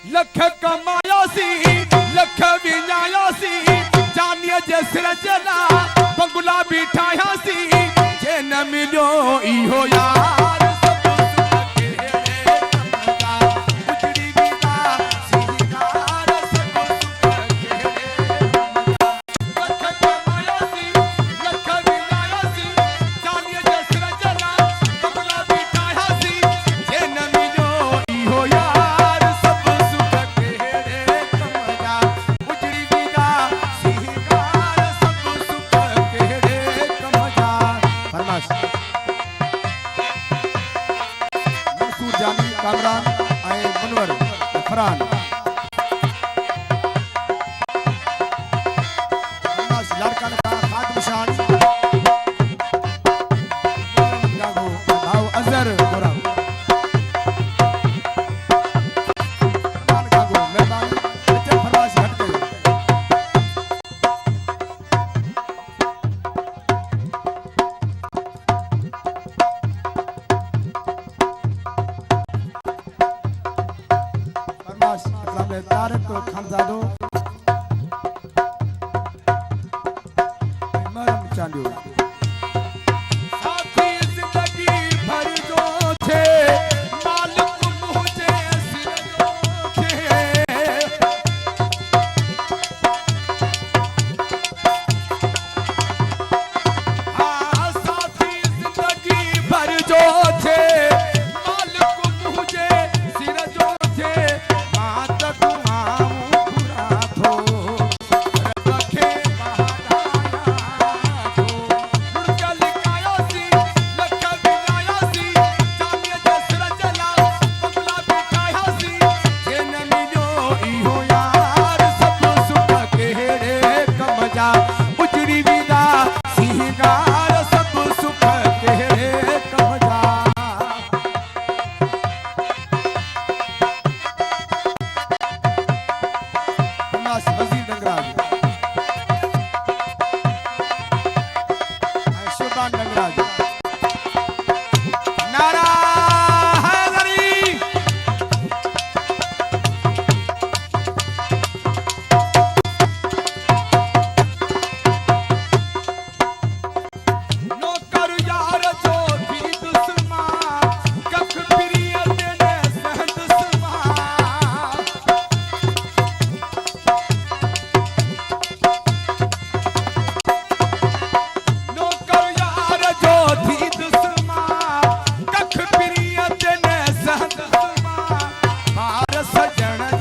लख कमाया सी लख विजाया सी जानिए जे सिर चला बंगला बिठाया सी जे न मिलो इहो यार कामरान आए मनवर फरहान लड़का का खाद निशान भाव अजहर गोरा मेहमान फरमाश हट गए तारक खानजादो मरम चांडियो साथी जिंदगी भर जो थे मालिक मुझे सिर जो थे हाँ साथी जिंदगी भर जो थे मालिक मुझे सिर जो थे उजड़ी विदा सिंगार सब सुख केड़े कमजा वजीर डंगराज शोभान डंगराज नारा सजण